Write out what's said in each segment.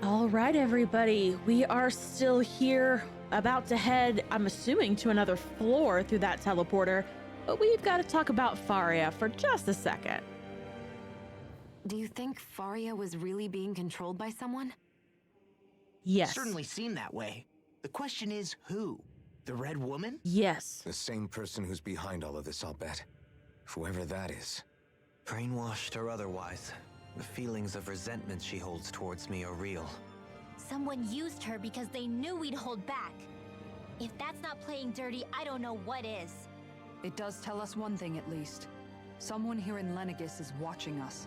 All right, everybody. We are still here, about to head, I'm assuming, to another floor through that teleporter. But we've got to talk about Faria for just a second. Do you think Faria was really being controlled by someone? Yes. Certainly seemed that way. The question is, who? The Red Woman? Yes. The same person who's behind all of this, I'll bet. Whoever that is. Brainwashed or otherwise, the feelings of resentment she holds towards me are real. Someone used her because they knew we'd hold back. If that's not playing dirty, I don't know what is. It does tell us one thing at least. Someone here in Lenegis is watching us.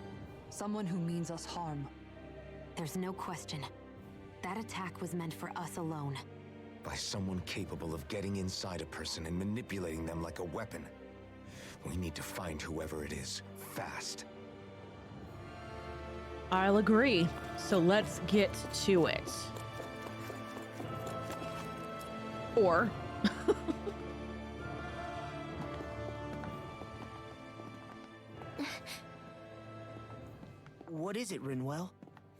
Someone who means us harm. There's no question. That attack was meant for us alone. By someone capable of getting inside a person and manipulating them like a weapon. We need to find whoever it is, fast. I'll agree. So let's get to it. Or... What is it, Rinwell?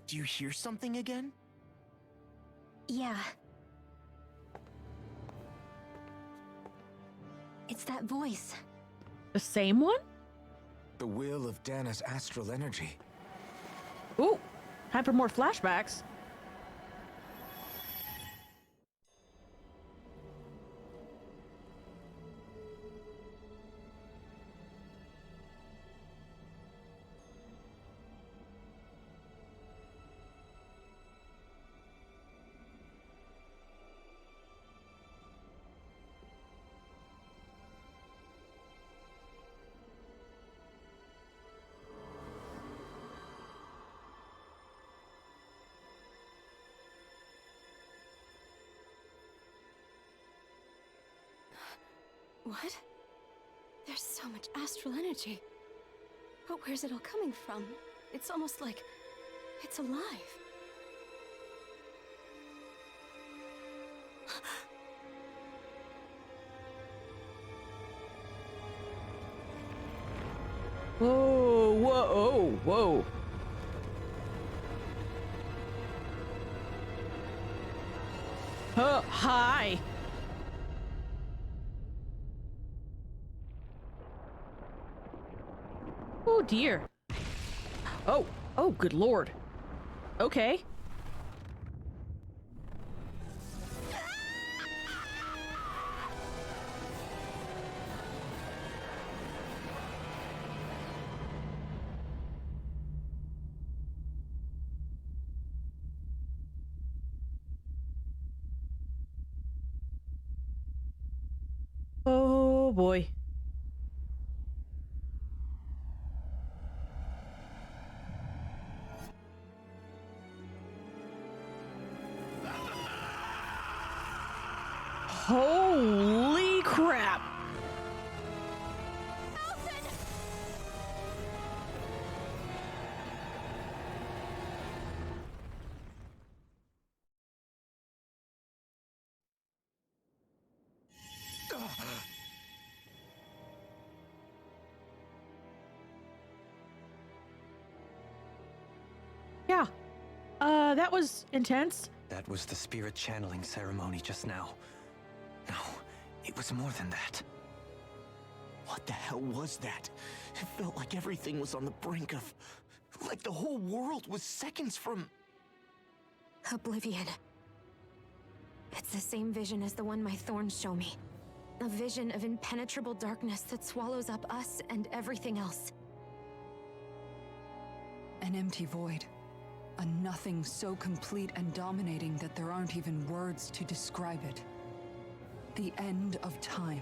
Do you hear something again? Yeah. It's that voice. the same one? The will of Dana's astral energy. Ooh, time for more flashbacks. What? There's so much astral energy. But where's it all coming from? It's almost like it's alive. Whoa, whoa, whoa. Hi. Oh dear. Oh, good lord. Okay. Oh boy. Holy crap! Alphen! Yeah. That was intense. That was the spirit channeling ceremony just now. No, it was more than that. What the hell was that? It felt like everything was on the brink of... like the whole world was seconds from... Oblivion. It's the same vision as the one my thorns show me. A vision of impenetrable darkness that swallows up us and everything else. An empty void. A nothing so complete and dominating that there aren't even words to describe it. The end of time.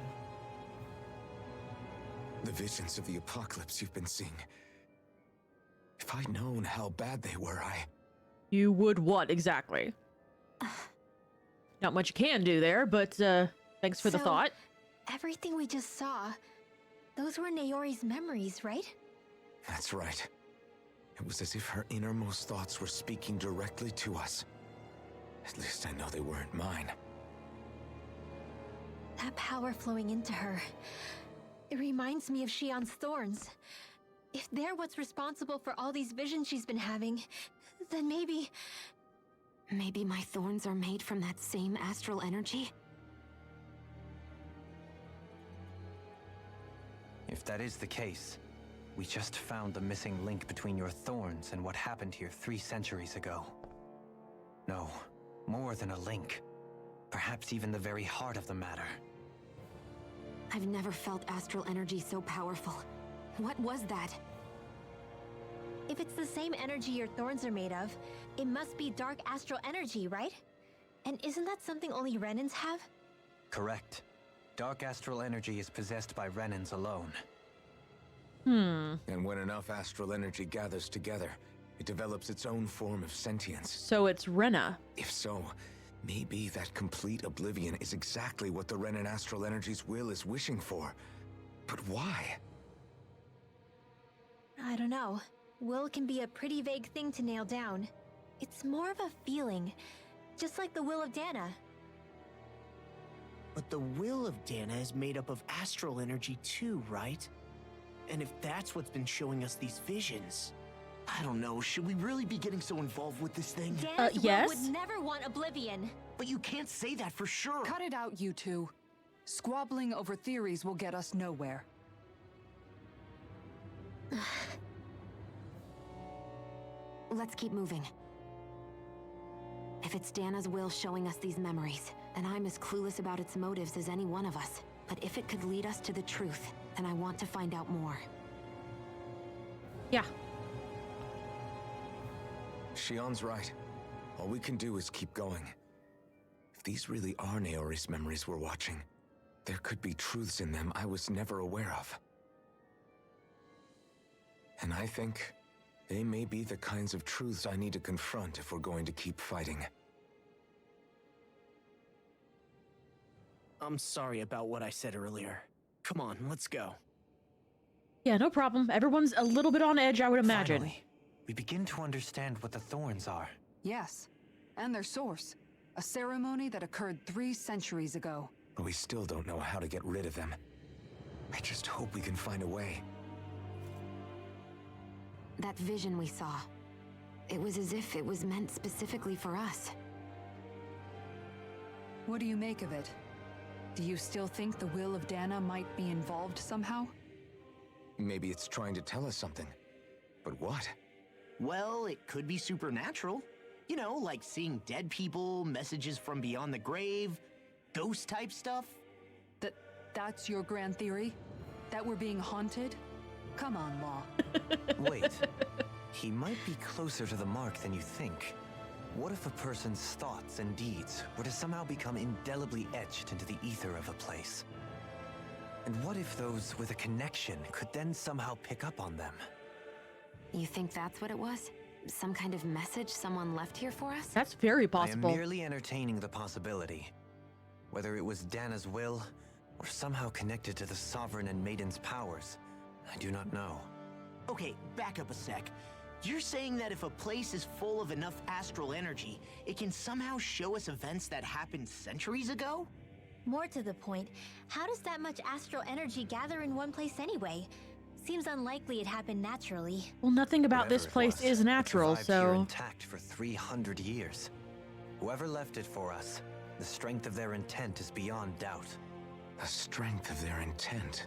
The visions of the apocalypse you've been seeing. If I'd known how bad they were, You would what exactly? Not much you can do there, but thanks for the So, thought. Everything we just saw, those were Naori's memories, right? That's right. It was as if her innermost thoughts were speaking directly to us. At least I know they weren't mine. That power flowing into her, it reminds me of Shion's thorns. If they're what's responsible for all these visions she's been having, then maybe... Maybe my thorns are made from that same astral energy? If that is the case, we just found the missing link between your thorns and what happened here 3 centuries ago. No, more than a link. Perhaps even the very heart of the matter. I've never felt astral energy so powerful. What was that? If it's the same energy your thorns are made of, it must be dark astral energy, right? And isn't that something only Renans have? Correct. Dark astral energy is possessed by Renans alone. And when enough astral energy gathers together, it develops its own form of sentience. So it's Rena. If so, maybe that complete oblivion is exactly what the Renan astral energy's will is wishing for. But why? I don't know. Will can be a pretty vague thing to nail down. It's more of a feeling, just like the will of Dana. But the will of Dana is made up of astral energy too, right? And if that's what's been showing us these visions... I don't know, should we really be getting so involved with this thing? Dana's yes? will would never want oblivion. But you can't say that for sure! Cut it out, you two. Squabbling over theories will get us nowhere. Let's keep moving. If it's Dana's will showing us these memories, then I'm as clueless about its motives as any one of us. But if it could lead us to the truth, then I want to find out more. Yeah. Shion's right. All we can do is keep going. If these really are Naori's memories we're watching, there could be truths in them I was never aware of. And I think they may be the kinds of truths I need to confront if we're going to keep fighting. I'm sorry about what I said earlier. Come on, let's go. Yeah, no problem. Everyone's a little bit on edge, I would imagine. Finally, we begin to understand what the thorns are. Yes, and their source. A ceremony that occurred 3 centuries ago. But we still don't know how to get rid of them. I just hope we can find a way. That vision we saw, it was as if it was meant specifically for us. What do you make of it? Do you still think the will of Dana might be involved somehow? Maybe it's trying to tell us something. But what? Well, it could be supernatural. You know, like seeing dead people, messages from beyond the grave, ghost-type stuff. That's your grand theory? That we're being haunted? Come on, Law. Wait, he might be closer to the mark than you think. What if a person's thoughts and deeds were to somehow become indelibly etched into the ether of a place? And what if those with a connection could then somehow pick up on them? You think that's what it was? Some kind of message someone left here for us? That's very I am possible. merely entertaining the possibility. Whether it was Dana's will, or somehow connected to the Sovereign and Maiden's powers, I do not know. Okay, back up a sec. You're saying that if a place is full of enough astral energy, it can somehow show us events that happened centuries ago? More to the point, how does that much astral energy gather in one place anyway? Seems unlikely it happened naturally. Well, nothing about Whatever this it place was, is it natural, survived here so... intact for 300 years. Whoever left it for us, the strength of their intent is beyond doubt. The strength of their intent.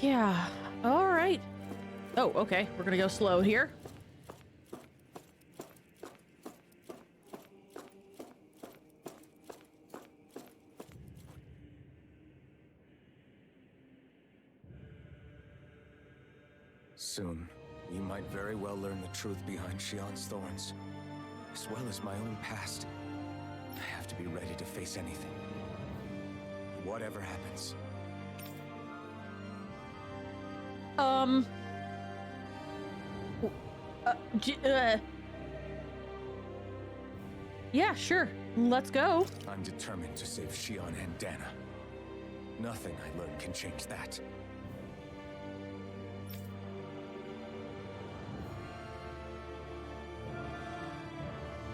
Yeah, all right. Oh, okay, we're gonna go slow here. Soon, we might very well learn the truth behind Shion's thorns, as well as my own past. I have to be ready to face anything. Whatever happens. Yeah, sure. Let's go. I'm determined to save Shion and Dana. Nothing I learn can change that.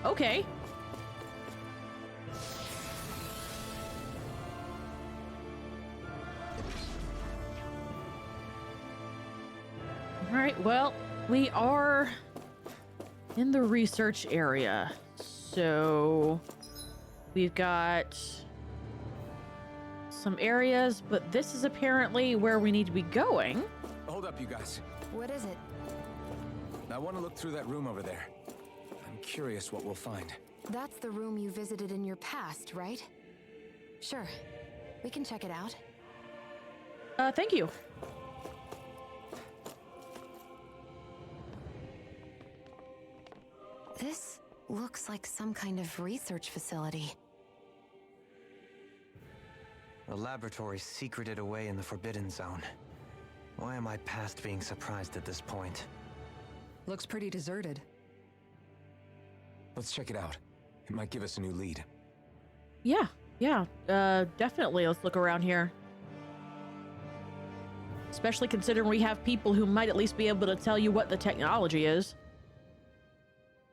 Okay. All right, well, we are In the research area. So we've got some areas, but this is apparently where we need to be going. Hold up, you guys. What is it? I want to look through that room over there. I'm curious what we'll find. That's the room you visited in your past, right? Sure. We can check it out. Thank you. This looks like some kind of research facility. A laboratory secreted away in the Forbidden Zone. Why am I past being surprised at this point? Looks pretty deserted. Let's check it out. It might give us a new lead. Yeah, definitely. Let's look around here. Especially considering we have people who might at least be able to tell you what the technology is.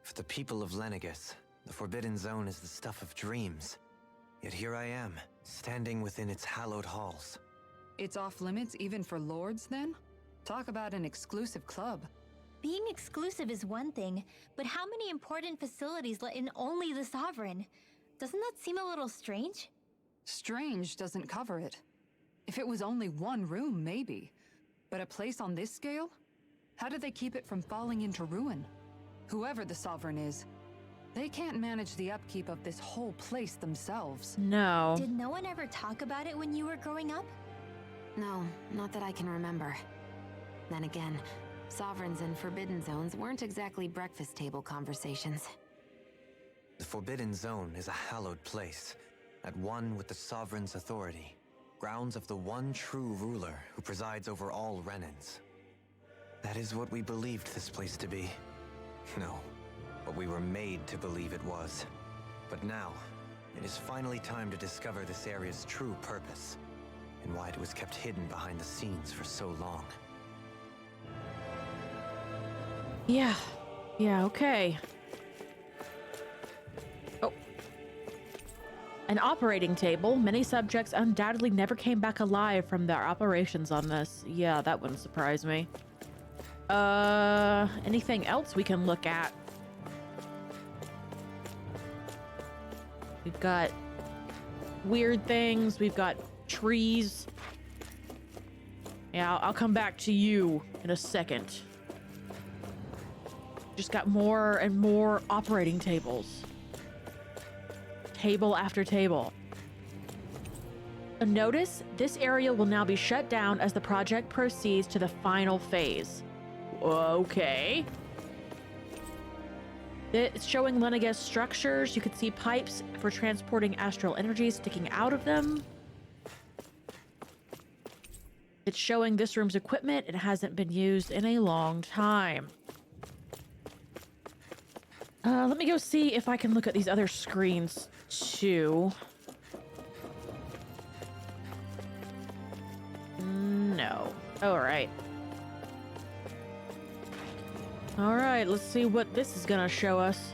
For the people of Lenegus, the Forbidden Zone is the stuff of dreams. Yet here I am, standing within its hallowed halls. It's off limits even for lords, then? Talk about an exclusive club. Being exclusive is one thing, but how many important facilities let in only the Sovereign? Doesn't that seem a little strange? Strange doesn't cover it. If it was only one room, maybe. But a place on this scale? How do they keep it from falling into ruin? Whoever the Sovereign is, they can't manage the upkeep of this whole place themselves. No. Did no one ever talk about it when you were growing up? No, not that I can remember. Then again, Sovereigns and Forbidden Zones weren't exactly breakfast table conversations. The Forbidden Zone is a hallowed place, at one with the Sovereign's authority, grounds of the one true ruler who presides over all Renans. That is what we believed this place to be. No, what we were made to believe it was. But now, it is finally time to discover this area's true purpose, and why it was kept hidden behind the scenes for so long. Yeah, okay. Oh. An operating table. Many subjects undoubtedly never came back alive from their operations on this. Yeah, that wouldn't surprise me. Anything else we can look at? We've got weird things. We've got trees. Yeah, I'll come back to you in a second. Just got more and more operating tables. Table after table. Notice this area will now be shut down as the project proceeds to the final phase. Okay. It's showing Lenegus structures. You can see pipes for transporting astral energy sticking out of them. It's showing this room's equipment. It hasn't been used in a long time. Let me go see if I can look at these other screens too. No. All right. All right, let's see what this is gonna show us.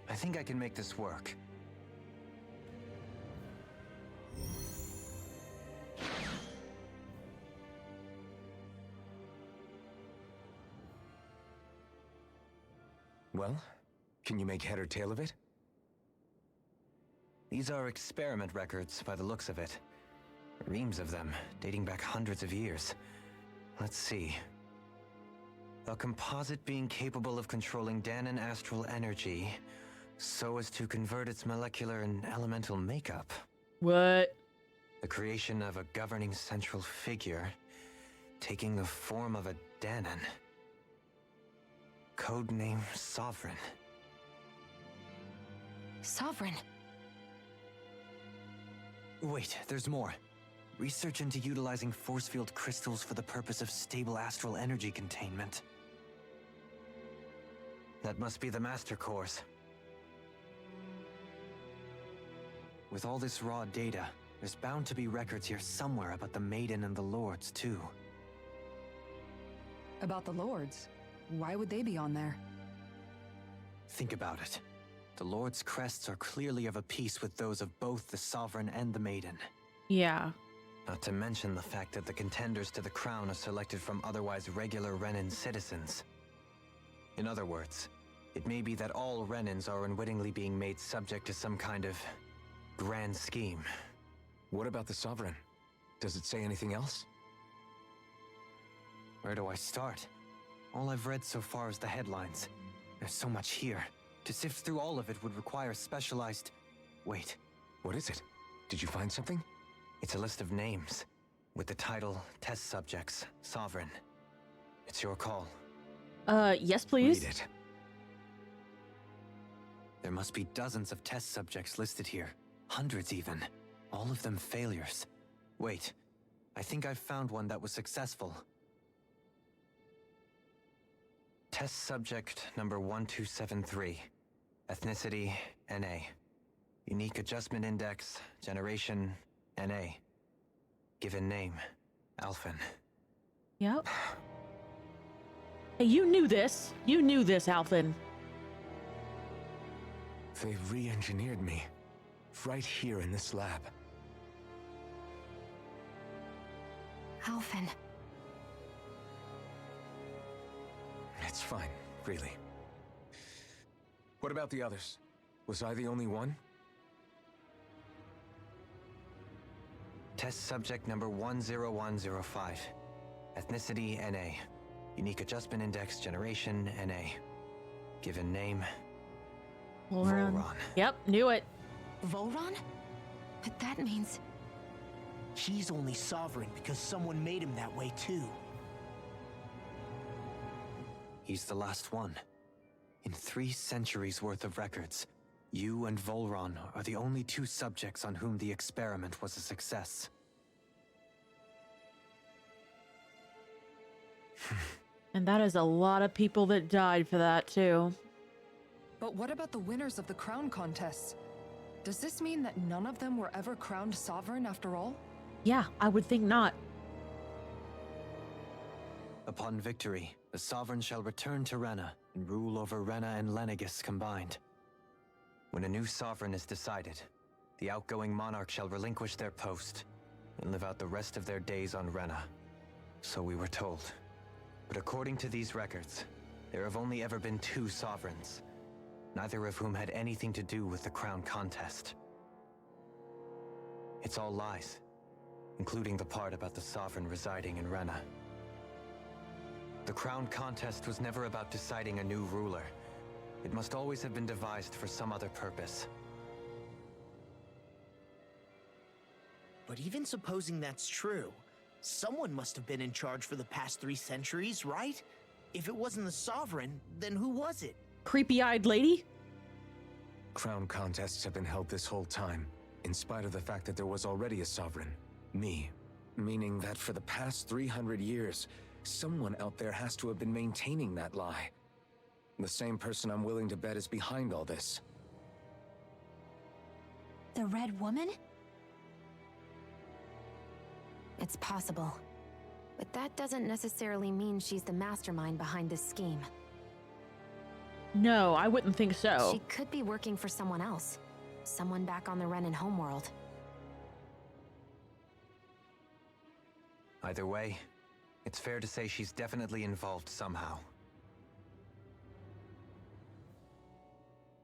I think I can make this work. Well, can you make head or tail of it? These are experiment records by the looks of it. Reams of them, dating back hundreds of years. Let's see. A composite being capable of controlling Danon astral energy so as to convert its molecular and elemental makeup. What? The creation of a governing central figure, taking the form of a Danon. Codename Sovereign. Sovereign? Wait, there's more. Research into utilizing force field crystals for the purpose of stable astral energy containment. That must be the master course. With all this raw data, there's bound to be records here somewhere about the Maiden and the Lords, too. About the lords? Why would they be on there? Think about it. The Lord's crests are clearly of a piece with those of both the Sovereign and the Maiden. Yeah. Not to mention the fact that the contenders to the crown are selected from otherwise regular Renan citizens. In other words, it may be that all Renans are unwittingly being made subject to some kind of grand scheme. What about the Sovereign? Does it say anything else? Where do I start? All I've read so far is the headlines. There's so much here. To sift through all of it would require specialized... Wait. What is it? Did you find something? It's a list of names, with the title Test Subjects, Sovereign. It's your call. Yes, please. Read it. There must be dozens of test subjects listed here. Hundreds even. All of them failures. Wait, I think I've found one that was successful. Test subject number 1273. Ethnicity, NA. Unique adjustment index, generation, NA. Given name, Alphen. Yep. Hey, you knew this. You knew this, Alphen. They re-engineered me. Right here in this lab. Alphen. It's fine, really. What about the others? Was I the only one? Test subject number 10105. Ethnicity, NA. Unique adjustment index, generation, NA. Given name, Volron. Yep, knew it. Volron? But that means... He's only sovereign because someone made him that way too. He's the last one. In 3 centuries worth of records, you and Volron are the only 2 subjects on whom the experiment was a success. And that is a lot of people that died for that, too. But what about the winners of the crown contests? Does this mean that none of them were ever crowned sovereign after all? Yeah, I would think not. Upon victory, the sovereign shall return to Rena and rule over Rena and Lenegis combined. When a new sovereign is decided, the outgoing monarch shall relinquish their post and live out the rest of their days on Rena. So we were told. But according to these records, there have only ever been 2 sovereigns, neither of whom had anything to do with the crown contest. It's all lies, including the part about the sovereign residing in Rena. The crown contest was never about deciding a new ruler. It must always have been devised for some other purpose. But even supposing that's true, someone must have been in charge for the past 3 centuries, right? If it wasn't the Sovereign, then who was it? Creepy-eyed lady? Crown contests have been held this whole time, in spite of the fact that there was already a sovereign. Me. Meaning that for the past 300 years, someone out there has to have been maintaining that lie. The same person I'm willing to bet is behind all this. The Red Woman? It's possible. But that doesn't necessarily mean she's the mastermind behind this scheme. No, I wouldn't think so. She could be working for someone else. Someone back on the Renan homeworld. Either way, it's fair to say she's definitely involved somehow.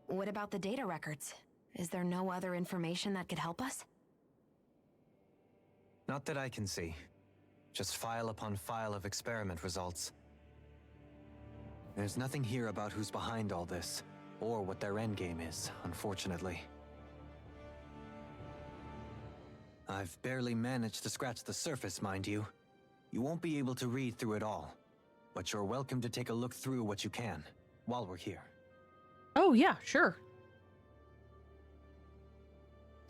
What about the data records? Is there no other information that could help us? Not that I can see. Just file upon file of experiment results. There's nothing here about who's behind all this, or what their endgame is, unfortunately. I've barely managed to scratch the surface, mind you. You won't be able to read through it all, but you're welcome to take a look through what you can, while we're here. Oh, yeah, sure.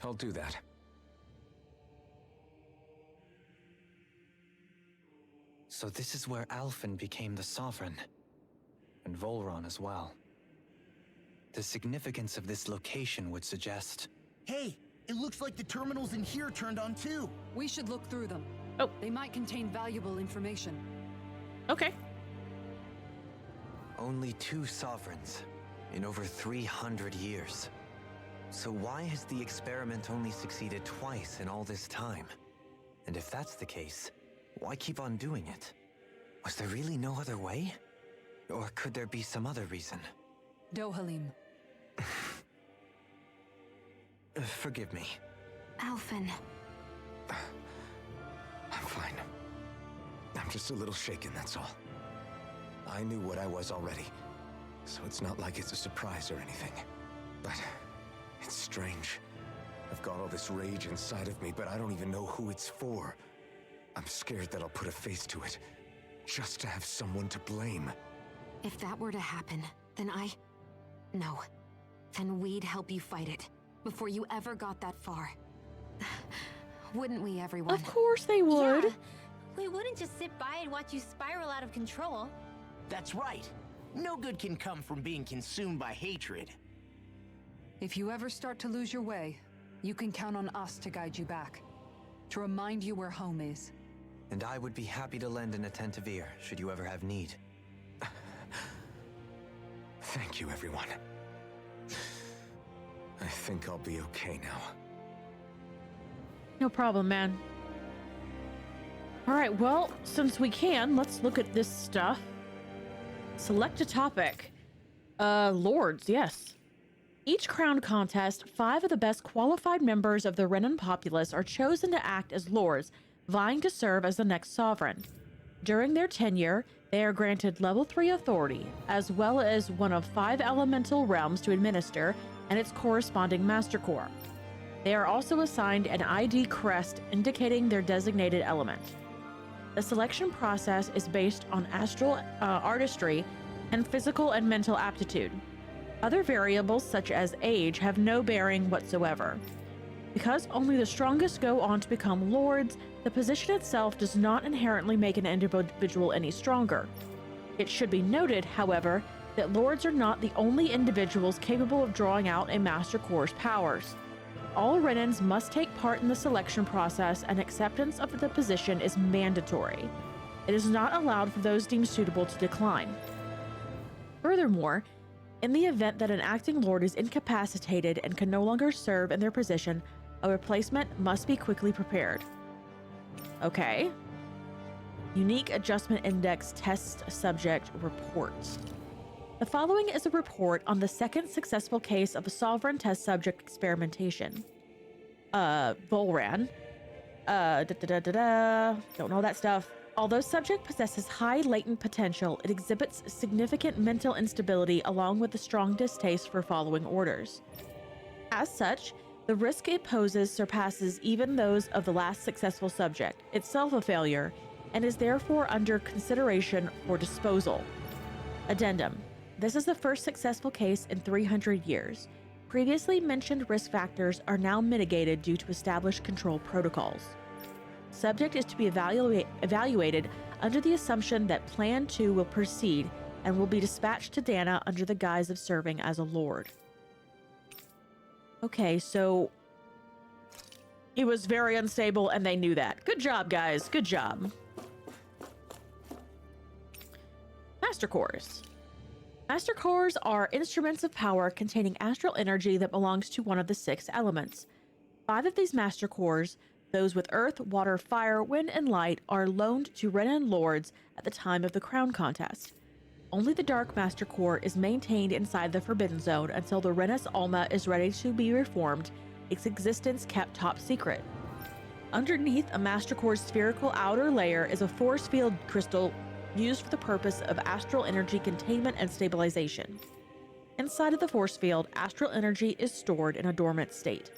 I'll do that. So this is where Alphen became the Sovereign, and Volron as well. The significance of this location would suggest... Hey, it looks like the terminals in here turned on too. We should look through them. Oh. They might contain valuable information. Okay. Only 2 sovereigns in over 300 years. So why has the experiment only succeeded twice in all this time? And if that's the case, why keep on doing it? Was there really no other way? Or could there be some other reason? Dohalim. Forgive me. Alphen. I'm fine. I'm just a little shaken, that's all. I knew what I was already, so it's not like it's a surprise or anything. But it's strange. I've got all this rage inside of me, but I don't even know who it's for. I'm scared that I'll put a face to it, just to have someone to blame. If that were to happen, then No. Then we'd help you fight it, before you ever got that far. Wouldn't we, everyone? Of course they would. Yeah, we wouldn't just sit by and watch you spiral out of control. That's right. No good can come from being consumed by hatred. If you ever start to lose your way, you can count on us to guide you back. To remind you where home is. And I would be happy to lend an attentive ear, should you ever have need. Thank you, everyone. I think I'll be okay now. No problem, man. All right, well, since we can, let's look at this stuff. Select a topic. Lords, yes. Each crown contest, 5 of the best qualified members of the Renan populace are chosen to act as lords, vying to serve as the next sovereign. During their tenure, they are granted level 3 authority, as well as one of 5 elemental realms to administer and its corresponding master core. They are also assigned an ID crest indicating their designated element. The selection process is based on astral artistry and physical and mental aptitude. Other variables such as age have no bearing whatsoever. Because only the strongest go on to become lords, the position itself does not inherently make an individual any stronger. It should be noted, however, that lords are not the only individuals capable of drawing out a master core's powers. All Renans must take part in the selection process, and acceptance of the position is mandatory. It is not allowed for those deemed suitable to decline. Furthermore, in the event that an acting lord is incapacitated and can no longer serve in their position, a replacement must be quickly prepared. Okay. Unique Adjustment Index Test Subject Report. The following is a report on the second successful case of a sovereign test subject experimentation. Volran. Don't know that stuff. Although subject possesses high latent potential, it exhibits significant mental instability along with a strong distaste for following orders. As such, the risk it poses surpasses even those of the last successful subject, itself a failure, and is therefore under consideration for disposal. Addendum. This is the first successful case in 300 years. Previously mentioned risk factors are now mitigated due to established control protocols. Subject is to be evaluated under the assumption that Plan 2 will proceed and will be dispatched to Dana under the guise of serving as a lord. Okay, so it was very unstable and they knew that. Good job, guys. Good job. Master cores. Master cores are instruments of power containing astral energy that belongs to one of the 6 elements. 5 of these master cores, those with earth, water, fire, wind, and light, are loaned to Renan lords at the time of the crown contest. Only the Dark Master Core is maintained inside the Forbidden Zone until the Renas Alma is ready to be reformed, its existence kept top secret. Underneath a Master Core's spherical outer layer is a force field crystal used for the purpose of astral energy containment and stabilization. Inside of the force field, astral energy is stored in a dormant state.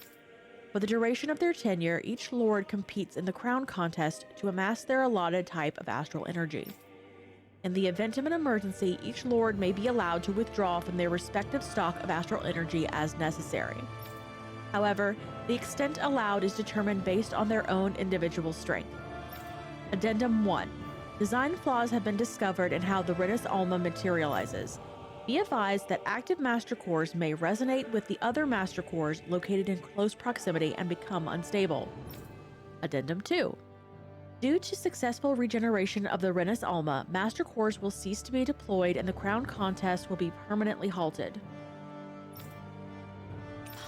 For the duration of their tenure, each lord competes in the crown contest to amass their allotted type of astral energy. In the event of an emergency, each lord may be allowed to withdraw from their respective stock of astral energy as necessary. However, the extent allowed is determined based on their own individual strength. Addendum 1. Design flaws have been discovered in how the Renas Alma materializes. Be advised that active master cores may resonate with the other master cores located in close proximity and become unstable. Addendum 2. Due to successful regeneration of the Renas Alma, master cores will cease to be deployed and the crown contest will be permanently halted.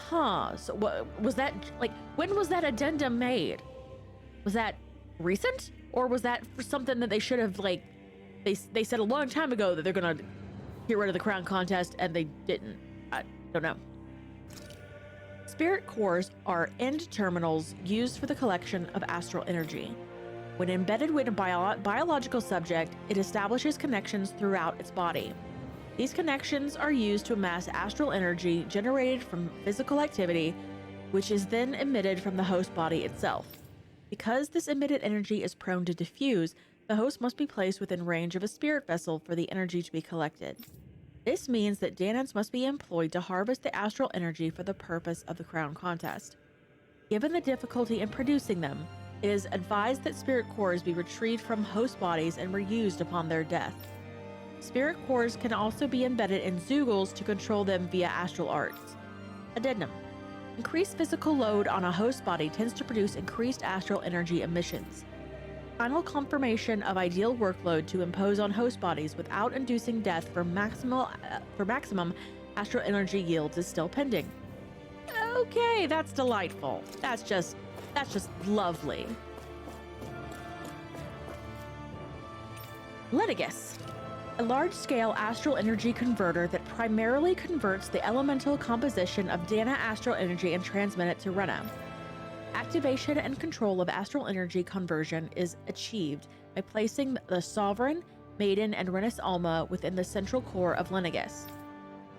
Huh. So what was that, like, when was that addendum made? Was that recent? Or was that for something that they should have, like, they said a long time ago that they're gonna get rid of the crown contest and they didn't? I don't know. Spirit cores are end terminals used for the collection of astral energy. When embedded with a biological subject, it establishes connections throughout its body. These connections are used to amass astral energy generated from physical activity, which is then emitted from the host body itself. Because this emitted energy is prone to diffuse, the host must be placed within range of a spirit vessel for the energy to be collected. This means that Danans must be employed to harvest the astral energy for the purpose of the crown contest. Given the difficulty in producing them, it is advised that spirit cores be retrieved from host bodies and reused upon their death. Spirit cores can also be embedded in Zeugles to control them via astral arts. Addendum. Increased physical load on a host body tends to produce increased astral energy emissions. Final confirmation of ideal workload to impose on host bodies without inducing death for maximum astral energy yields is still pending. Okay, that's delightful. That's just lovely. Litigus, a large-scale astral energy converter that primarily converts the elemental composition of Dana astral energy and transmits it to Rena. Activation and control of astral energy conversion is achieved by placing the Sovereign, Maiden, and Renis Alma within the central core of Linigus.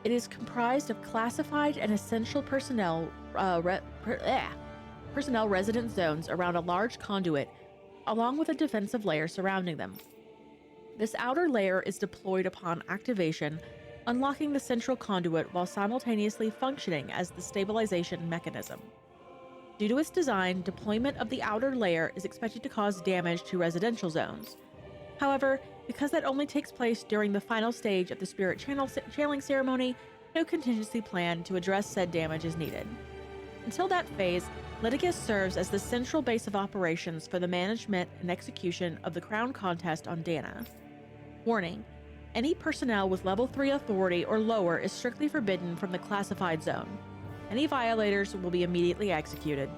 It is comprised of classified and essential personnel resident zones around a large conduit, along with a defensive layer surrounding them. This outer layer is deployed upon activation, unlocking the central conduit while simultaneously functioning as the stabilization mechanism. Due to its design, deployment of the outer layer is expected to cause damage to residential zones. However, because that only takes place during the final stage of the spirit channeling ceremony, no contingency plan to address said damage is needed. Until that phase, Litigus serves as the central base of operations for the management and execution of the crown contest on Dana. Warning: any personnel with level 3 authority or lower is strictly forbidden from the classified zone. Any violators will be immediately executed.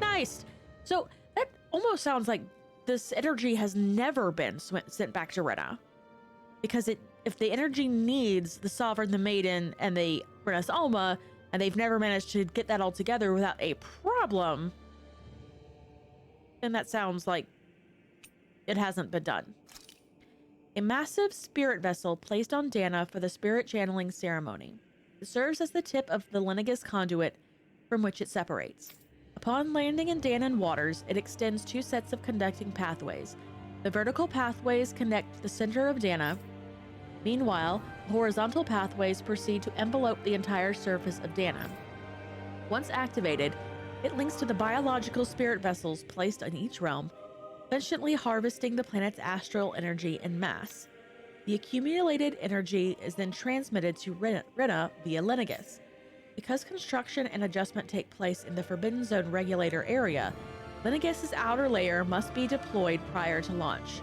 Nice! So that almost sounds like this energy has never been sent back to Rena. Because if the energy needs the Sovereign, the Maiden, and the Renis Alma, and they've never managed to get that all together without a problem, then that sounds like it hasn't been done. A massive spirit vessel placed on Dana for the spirit channeling ceremony. It serves as the tip of the Linigus conduit from which it separates. Upon landing in Danan waters, it extends 2 sets of conducting pathways. The vertical pathways connect the center of Dana. Meanwhile, the horizontal pathways proceed to envelope the entire surface of Dana. Once activated, it links to the biological spirit vessels placed in each realm, efficiently harvesting the planet's astral energy en masse. The accumulated energy is then transmitted to Rena via Linigus. Because construction and adjustment take place in the Forbidden Zone regulator area, Linigus's outer layer must be deployed prior to launch.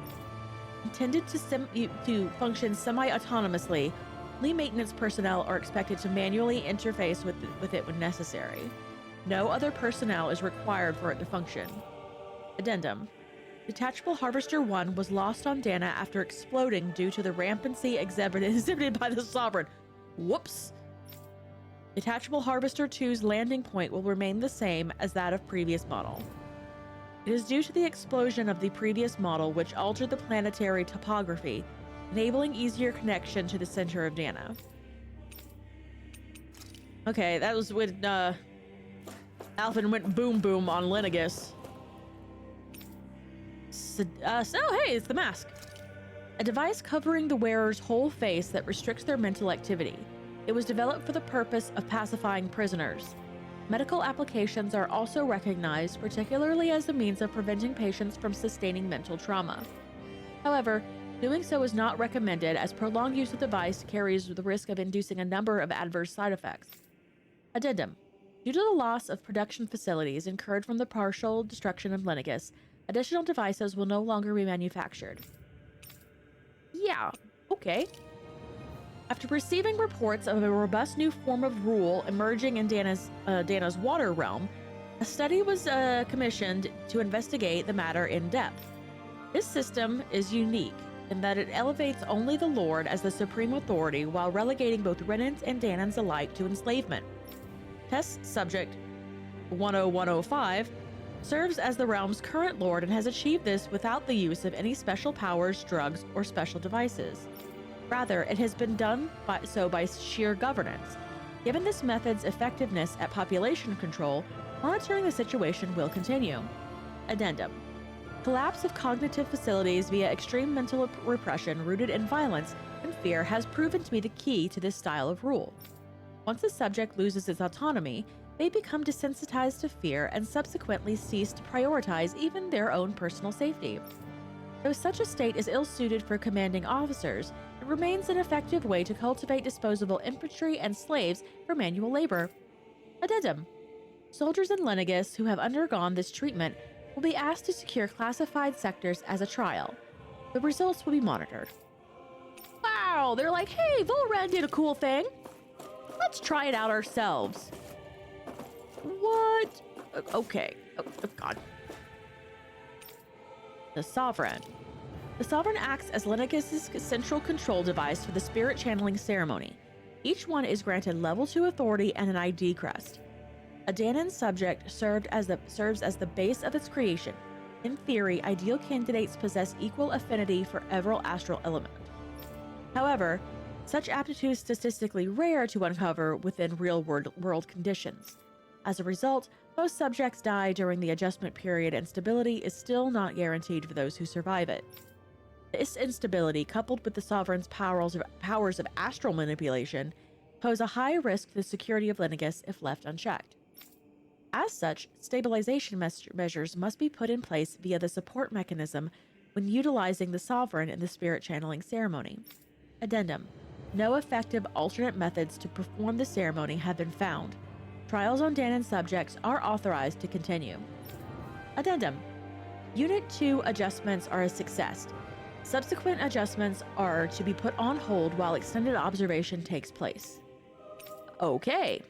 Intended to function semi-autonomously, only maintenance personnel are expected to manually interface with it when necessary. No other personnel is required for it to function. Addendum. Detachable Harvester 1 was lost on Dana after exploding due to the rampancy exhibited by the Sovereign. Whoops! Detachable Harvester 2's landing point will remain the same as that of previous model. It is due to the explosion of the previous model which altered the planetary topography, enabling easier connection to the center of Dana. Okay, that was when Alphen went boom boom on Linigus. So hey, it's the mask. A device covering the wearer's whole face that restricts their mental activity. It was developed for the purpose of pacifying prisoners. Medical applications are also recognized, particularly as a means of preventing patients from sustaining mental trauma. However, doing so is not recommended as prolonged use of the device carries the risk of inducing a number of adverse side effects. Addendum. Due to the loss of production facilities incurred from the partial destruction of Linigus, additional devices will no longer be manufactured. Yeah, okay. After receiving reports of a robust new form of rule emerging in Dana's water realm, a study was commissioned to investigate the matter in depth. This system is unique in that it elevates only the Lord as the supreme authority while relegating both Renans and Danans alike to enslavement. Test subject 10105 serves as the realm's current lord and has achieved this without the use of any special powers, drugs, or special devices. Rather, it has been done by sheer governance. Given this method's effectiveness at population control, monitoring the situation will continue. Addendum. Collapse of cognitive facilities via extreme mental repression rooted in violence and fear has proven to be the key to this style of rule. Once a subject loses its autonomy, they become desensitized to fear and subsequently cease to prioritize even their own personal safety. Though such a state is ill-suited for commanding officers, it remains an effective way to cultivate disposable infantry and slaves for manual labor. Addendum. Soldiers in Lenegis who have undergone this treatment will be asked to secure classified sectors as a trial. The results will be monitored. Wow, they're like, hey, Volran did a cool thing. Let's try it out ourselves. What? Okay. Oh, God. The Sovereign. The Sovereign acts as Lenegis' central control device for the spirit channeling ceremony. Each one is granted level 2 authority and an ID crest. A Danan subject serves as the base of its creation. In theory, ideal candidates possess equal affinity for every astral element. However, such aptitude is statistically rare to uncover within real-world conditions. As a result, most subjects die during the adjustment period, and stability is still not guaranteed for those who survive it. This instability, coupled with the Sovereign's powers of astral manipulation, pose a high risk to the security of Lenegis if left unchecked. As such, stabilization measures must be put in place via the support mechanism when utilizing the Sovereign in the spirit channeling ceremony. Addendum. No effective alternate methods to perform the ceremony have been found. Trials on Danan subjects are authorized to continue. Addendum. Unit 2 adjustments are a success. Subsequent adjustments are to be put on hold while extended observation takes place. Okay.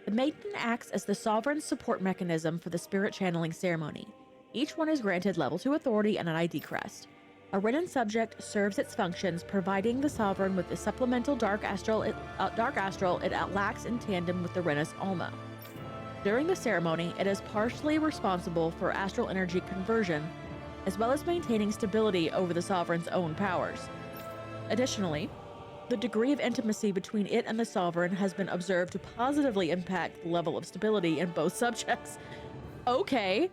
The Maiden acts as the Sovereign's support mechanism for the spirit channeling ceremony. Each one is granted level 2 authority and an ID crest. A Renan subject serves its functions, providing the Sovereign with the supplemental dark astral it lacks in tandem with the Renus Alma. During the ceremony, it is partially responsible for astral energy conversion, as well as maintaining stability over the Sovereign's own powers. Additionally, the degree of intimacy between it and the Sovereign has been observed to positively impact the level of stability in both subjects. Okay.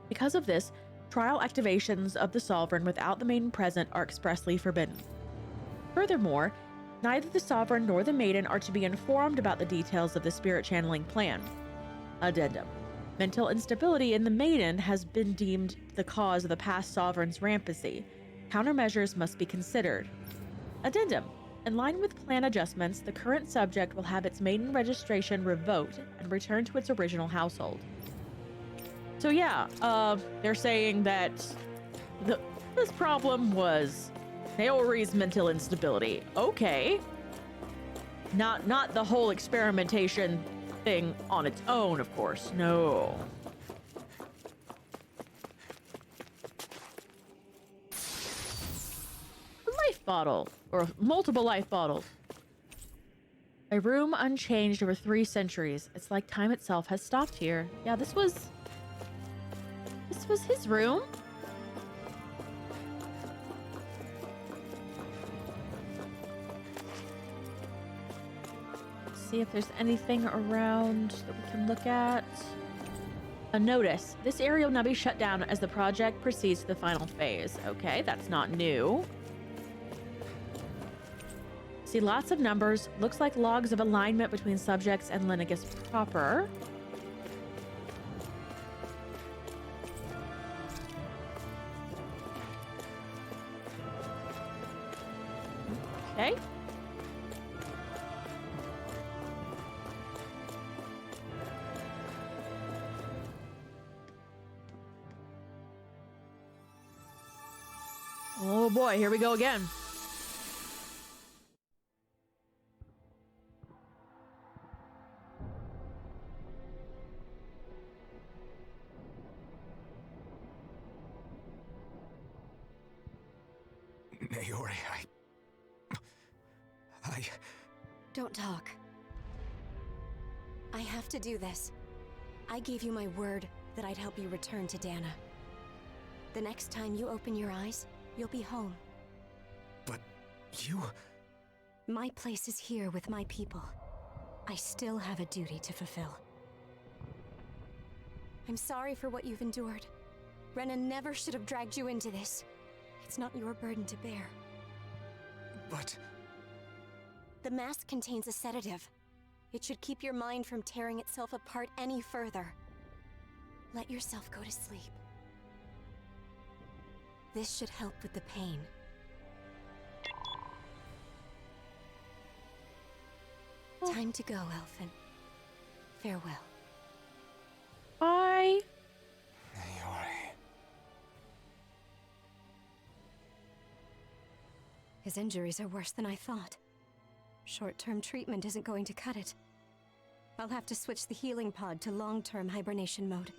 Because of this, trial activations of the Sovereign without the Maiden present are expressly forbidden. Furthermore, neither the Sovereign nor the Maiden are to be informed about the details of the spirit channeling plan. Addendum. Mental instability in the Maiden has been deemed the cause of the past Sovereign's rampancy. Countermeasures must be considered. Addendum. In line with plan adjustments, the current subject will have its Maiden registration revoked and return to its original household. So yeah, they're saying that this problem was Naori's mental instability. Okay. Not the whole experimentation thing on its own, of course. No. Life bottle, or multiple life bottles. A room unchanged over 3 centuries. It's like time itself has stopped here. Yeah, this was his room. See if there's anything around that we can look at. A notice. This area will now be shut down as the project proceeds to the final phase. Okay, that's not new. See lots of numbers. Looks like logs of alignment between subjects and Lenegis proper. Okay. Oh boy, here we go again. Naori, I... Don't talk. I have to do this. I gave you my word that I'd help you return to Dana. The next time you open your eyes, you'll be home. But you... My place is here with my people. I still have a duty to fulfill. I'm sorry for what you've endured. Renan never should have dragged you into this. It's not your burden to bear. But... The mask contains a sedative. It should keep your mind from tearing itself apart any further. Let yourself go to sleep. This should help with the pain. Time to go, Alphen. Farewell. Bye. Naori... His injuries are worse than I thought. Short-term treatment isn't going to cut it. I'll have to switch the healing pod to long-term hibernation mode.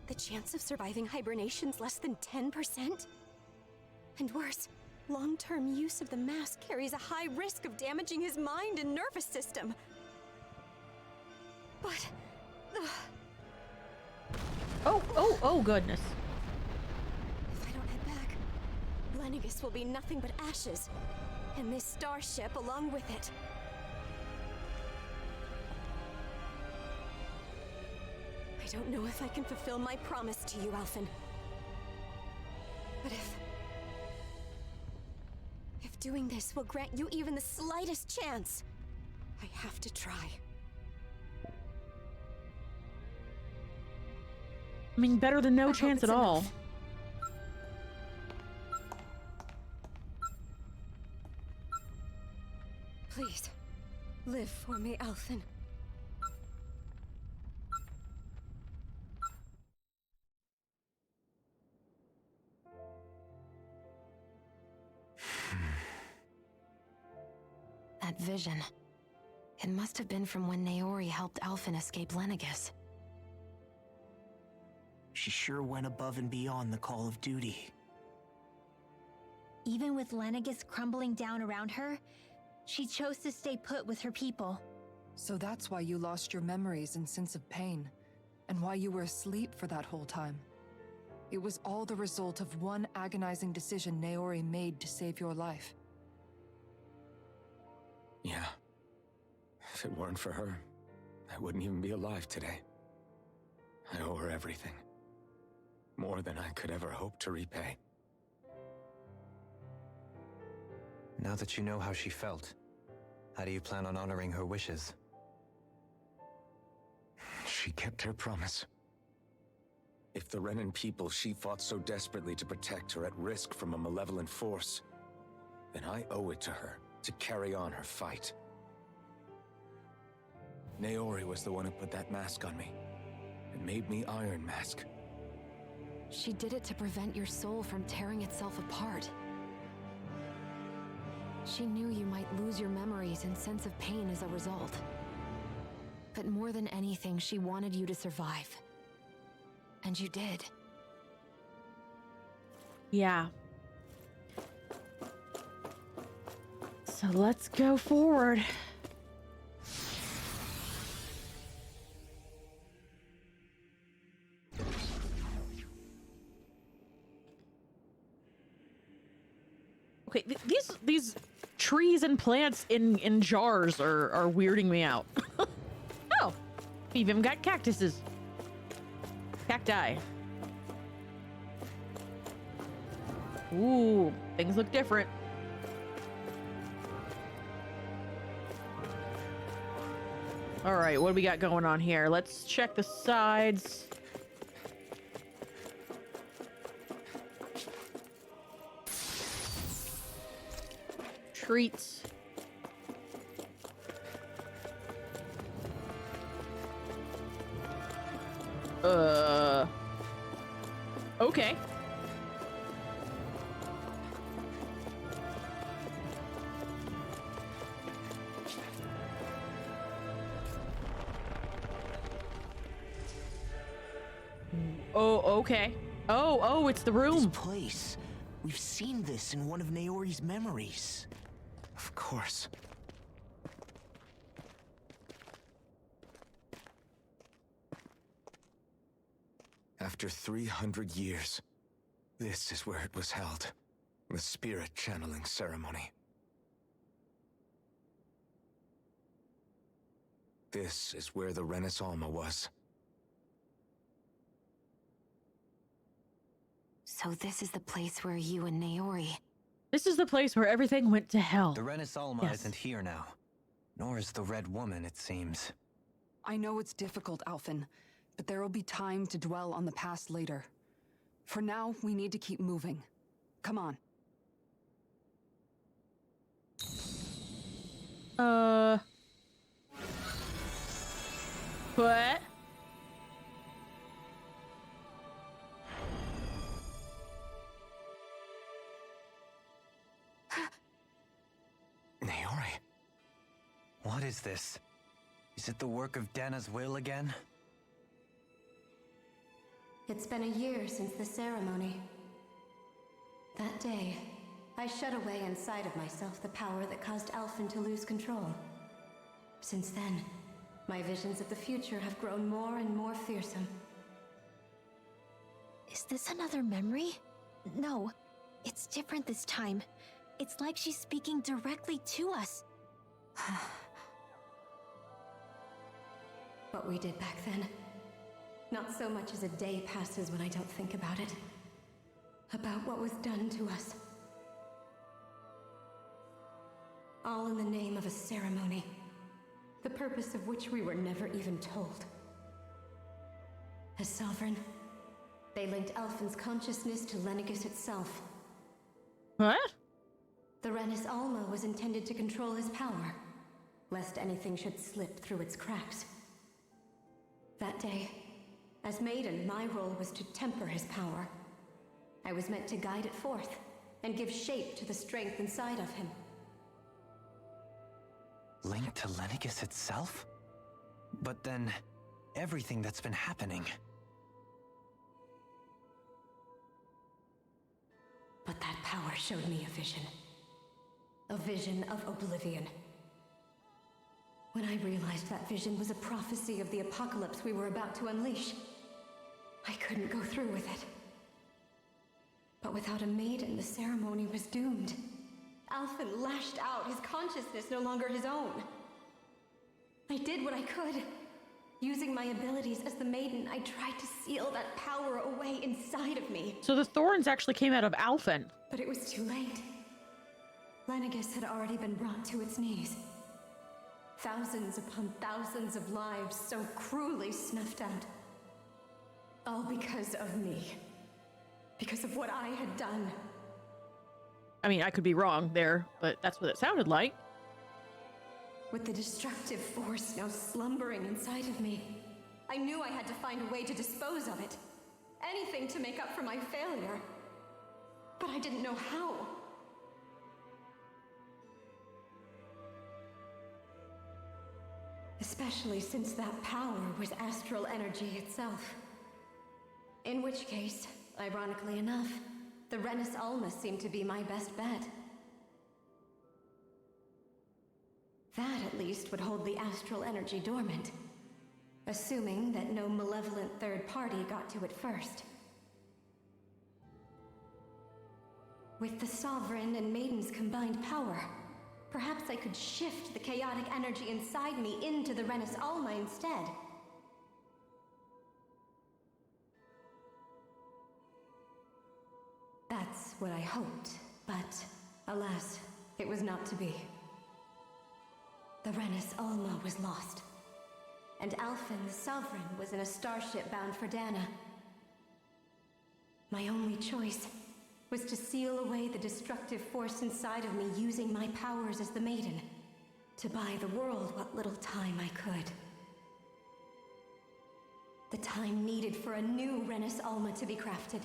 The chance of surviving hibernation's less than 10%? And worse, long-term use of the mask carries a high risk of damaging his mind and nervous system. But... Oh, goodness. If I don't head back, Lenegis will be nothing but ashes. And this starship along with it. I don't know if I can fulfill my promise to you, Alphen. But if doing this will grant you even the slightest chance, I have to try. I mean, better than no I hope chance it's at all. enough. Please, live for me, Alphen. That vision. It must have been from when Naori helped Alphen escape Lenegis. She sure went above and beyond the call of duty. Even with Lenegis crumbling down around her, she chose to stay put with her people. So that's why you lost your memories and sense of pain, and why you were asleep for that whole time. It was all the result of one agonizing decision Naori made to save your life. Yeah. If it weren't for her, I wouldn't even be alive today. I owe her everything. More than I could ever hope to repay. Now that you know how she felt, how do you plan on honoring her wishes? She kept her promise. If the Renan people she fought so desperately to protect are at risk from a malevolent force, then I owe it to her to carry on her fight. Naori was the one who put that mask on me, and made me Iron Mask. She did it to prevent your soul from tearing itself apart. She knew you might lose your memories and sense of pain as a result. But more than anything, she wanted you to survive. And you did. Yeah. So let's go forward. Okay, these trees and plants in jars are weirding me out. Oh, we've even got cactuses. Cacti. Ooh, things look different. All right, what do we got going on here? Let's check the sides. Treats. Okay. Oh, okay. Oh, it's the This room. place. We've seen this in one of Naori's memories. Of course. After 300 years, this is where it was held. The spirit channeling ceremony. This is where the Renaissance was. So this is the place where you and Naori... This is the place where everything went to hell. The Renaissance Yes. isn't here now. Nor is the Red Woman, it seems. I know it's difficult, Alphen, but there will be time to dwell on the past later. For now, we need to keep moving. Come on. What? Naori. What is this? Is it the work of Dana's will again? It's been a year since the ceremony. That day, I shut away inside of myself the power that caused Alphen to lose control. Since then, my visions of the future have grown more and more fearsome. Is this another memory? No, it's different this time. It's like she's speaking directly to us. What we did back then. Not so much as a day passes when I don't think about it. About what was done to us. All in the name of a ceremony. The purpose of which we were never even told. As Sovereign, they linked Alphen's consciousness to Lingers itself. What? The Renis Alma was intended to control his power, lest anything should slip through its cracks. That day, as Maiden, my role was to temper his power. I was meant to guide it forth, and give shape to the strength inside of him. Linked to Lingers itself? But then, everything that's been happening. But that power showed me a vision. A vision of oblivion. When I realized that vision was a prophecy of the apocalypse we were about to unleash, I couldn't go through with it. But without a maiden, the ceremony was doomed. Alphen lashed out, his consciousness no longer his own. I did what I could. Using my abilities as the maiden, I tried to seal that power away inside of me. So the thorns actually came out of Alphen. But it was too late. Lingers had already been brought to its knees. Thousands upon thousands of lives so cruelly snuffed out. All because of me. Because of what I had done. I mean, I could be wrong there, but that's what it sounded like. With the destructive force now slumbering inside of me, I knew I had to find a way to dispose of it. Anything to make up for my failure. But I didn't know how. Especially since that power was astral energy itself. In which case, ironically enough, the Renis Alma seemed to be my best bet. That, at least, would hold the astral energy dormant. Assuming that no malevolent third party got to it first. With the Sovereign and Maiden's combined power, perhaps I could shift the chaotic energy inside me into the Renis Alma instead. That's what I hoped, but alas, it was not to be. The Renis Alma was lost, and Alphen the Sovereign was in a starship bound for Dana. My only choice was to seal away the destructive force inside of me using my powers as the Maiden, to buy the world what little time I could. The time needed for a new Renis Alma to be crafted,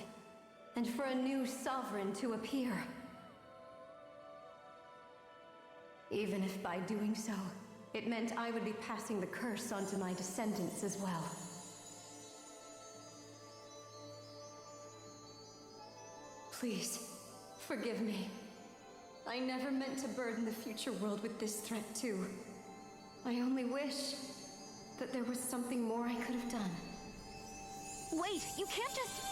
and for a new Sovereign to appear. Even if by doing so, it meant I would be passing the curse onto my descendants as well. Please, forgive me. I never meant to burden the future world with this threat, too. I only wish that there was something more I could have done. Wait, you can't just...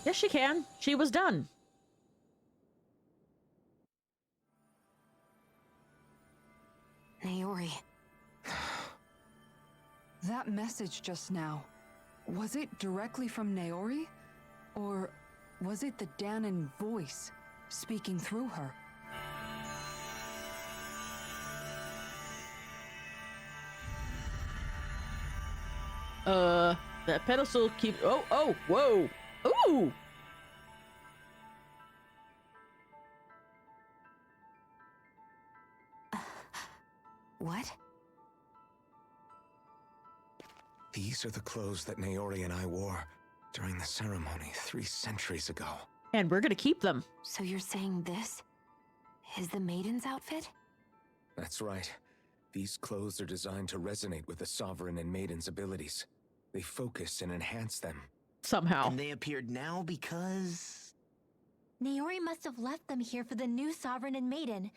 Yes, she can. She was done. Naori. That message just now, was it directly from Naori? Or was it the Danon voice speaking through her? That pedestal keeps... Oh, whoa. Ooh. What? These are the clothes that Naori and I wore during the ceremony 3 centuries ago. And we're gonna keep them. So you're saying this is the maiden's outfit? That's right. These clothes are designed to resonate with the Sovereign and Maiden's abilities. They focus and enhance them. Somehow. And they appeared now because... Naori must have left them here for the new Sovereign and Maiden,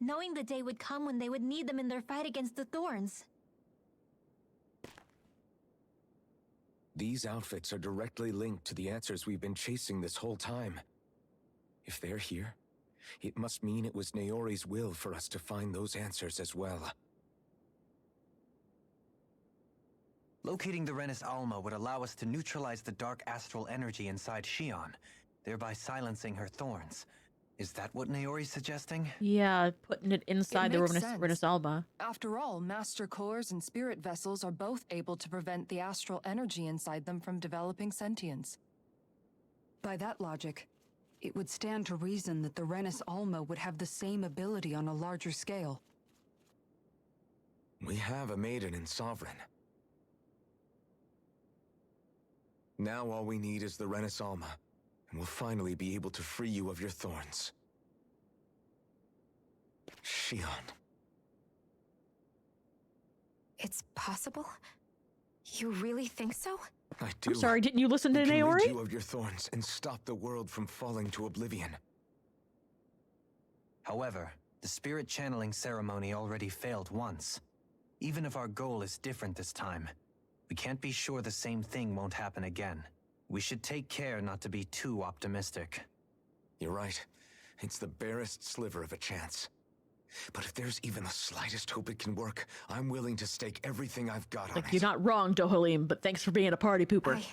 knowing the day would come when they would need them in their fight against the Thorns. These outfits are directly linked to the answers we've been chasing this whole time. If they're here, it must mean it was Naori's will for us to find those answers as well. Locating the Renis Alma would allow us to neutralize the dark astral energy inside Shion, thereby silencing her thorns. Is that what Naori's suggesting? Yeah, putting it inside the makes sense. Renus Alba. After all, master cores and spirit vessels are both able to prevent the astral energy inside them from developing sentience. By that logic, it would stand to reason that the Renis Alma would have the same ability on a larger scale. We have a Maiden and Sovereign. Now all we need is the Renis Alma, and we'll finally be able to free you of your thorns. Shion. It's possible? You really think so? I do. I'm sorry, didn't you listen to We can rid Naori? you of your thorns and stop the world from falling to oblivion. However, the spirit channeling ceremony already failed once. Even if our goal is different this time, we can't be sure the same thing won't happen again. We should take care not to be too optimistic. You're right. It's the barest sliver of a chance. But if there's even the slightest hope it can work, I'm willing to stake everything I've got on it. You're not wrong, Dohalim, but thanks for being a party pooper.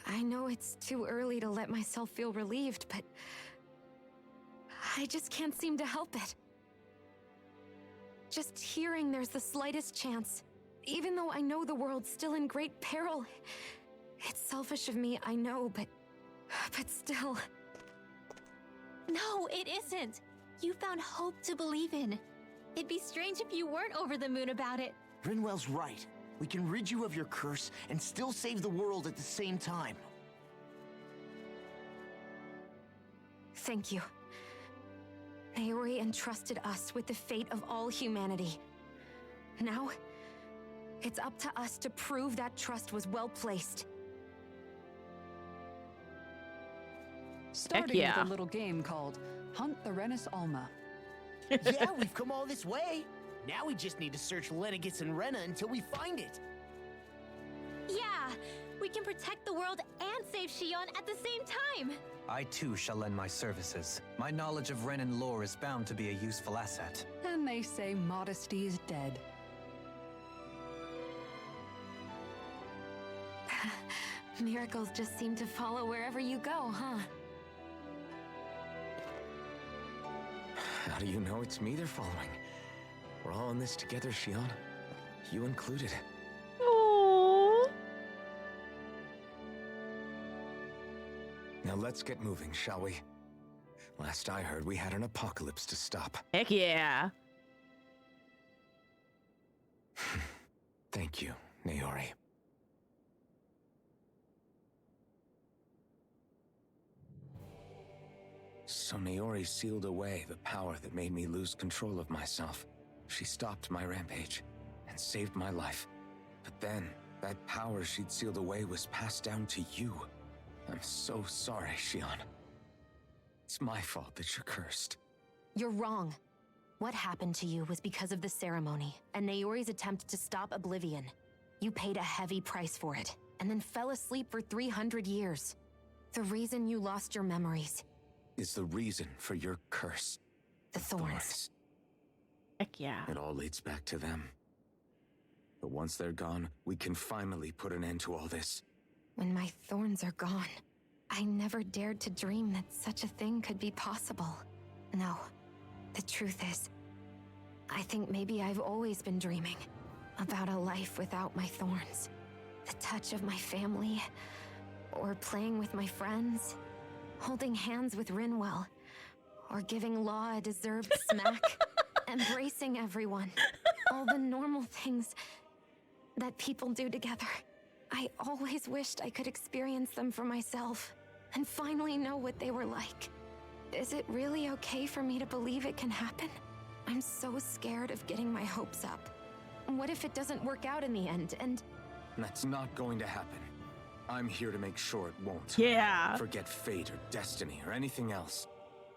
I know it's too early to let myself feel relieved, but I just can't seem to help it. Just hearing there's the slightest chance, even though I know the world's still in great peril. It's selfish of me, I know, but still. No, it isn't. You found hope to believe in. It'd be strange if you weren't over the moon about it. Rinwell's right. We can rid you of your curse and still save the world at the same time. Thank you. Naori entrusted us with the fate of all humanity. Now, it's up to us to prove that trust was well placed. Starting yeah. with a little game called Hunt the Renis Alma. Yeah, we've come all this way. Now we just need to search Lenegis and Rena until we find it. Yeah, we can protect the world and save Shion at the same time. I too shall lend my services. My knowledge of Renan lore is bound to be a useful asset. And they say modesty is dead. Miracles just seem to follow wherever you go, huh? How do you know it's me they're following? We're all in this together, Shion. You included. Aww. Now let's get moving, shall we? Last I heard, we had an apocalypse to stop. Heck yeah. Thank you, Naori. So Naori sealed away the power that made me lose control of myself. She stopped my rampage and saved my life. But then, that power she'd sealed away was passed down to you. I'm so sorry, Shion. It's my fault that you're cursed. You're wrong. What happened to you was because of the ceremony and Naori's attempt to stop Oblivion. You paid a heavy price for it, and then fell asleep for 300 years. The reason you lost your memories. Is the reason for your curse. The thorns. Heck yeah. It all leads back to them. But once they're gone, we can finally put an end to all this. When my thorns are gone, I never dared to dream that such a thing could be possible. No, the truth is, I think maybe I've always been dreaming about a life without my thorns. The touch of my family, or playing with my friends, holding hands with Rinwell, or giving Law a deserved smack, embracing everyone. All the normal things that people do together. I always wished I could experience them for myself, and finally know what they were like. Is it really okay for me to believe it can happen? I'm so scared of getting my hopes up. What if it doesn't work out in the end, and... That's not going to happen. I'm here to make sure it won't. Yeah. Forget fate or destiny or anything else.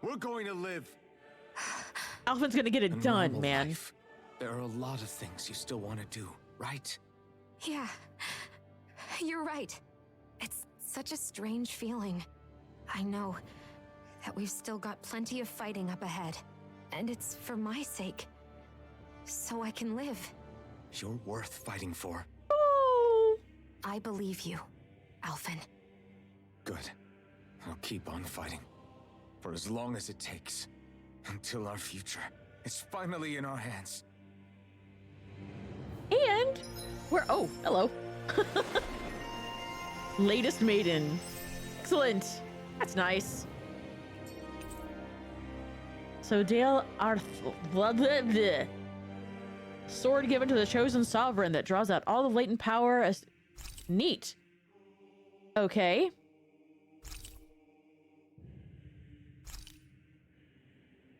We're going to live Alphen's gonna get a it done, normal man. life. There are a lot of things you still want to do, right? Yeah, you're right. It's such a strange feeling. I know that we've still got plenty of fighting up ahead, and it's for my sake, so I can live. You're worth fighting for. Oh. I believe you, Alphen. Good. I'll keep on fighting. For as long as it takes. Until our future is finally in our hands. And we're oh, hello. Latest maiden. Excellent. That's nice. So Dale Arth blah, blah, blah. Sword given to the chosen sovereign that draws out all the latent power as neat. Okay.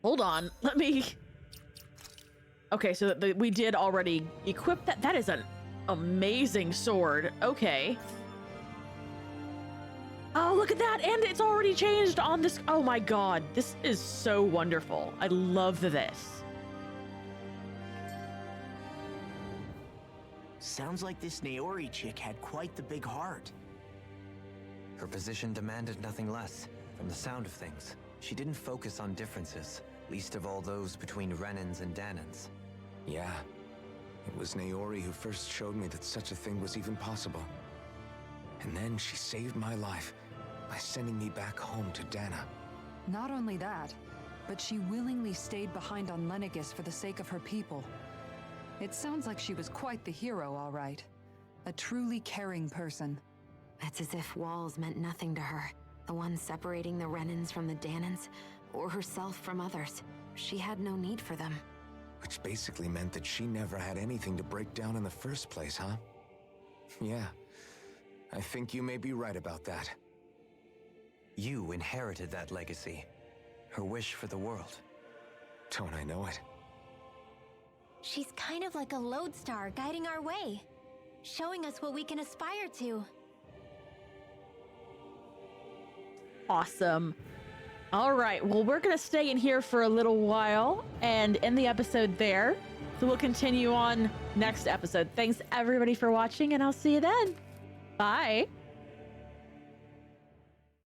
Hold on. Let me okay, so we did already equip that. That is an amazing sword. Okay. Oh, look at that. And it's already changed on this. Oh my god. This is so wonderful. I love this. Sounds like this Naori chick had quite the big heart. Her position demanded nothing less. From the sound of things, she didn't focus on differences, least of all those between Renans and Danans. Yeah. It was Naori who first showed me that such a thing was even possible. And then she saved my life by sending me back home to Dana. Not only that, but she willingly stayed behind on Lenegis for the sake of her people. It sounds like she was quite the hero, all right. A truly caring person. It's as if walls meant nothing to her. The ones separating the Renans from the Danans, or herself from others. She had no need for them. Which basically meant that she never had anything to break down in the first place, huh? Yeah. I think you may be right about that. You inherited that legacy. Her wish for the world. Don't I know it? She's kind of like a lodestar guiding our way, showing us what we can aspire to. Awesome. All right. Well, we're going to stay in here for a little while and end the episode there. So we'll continue on next episode. Thanks everybody for watching, and I'll see you then. Bye.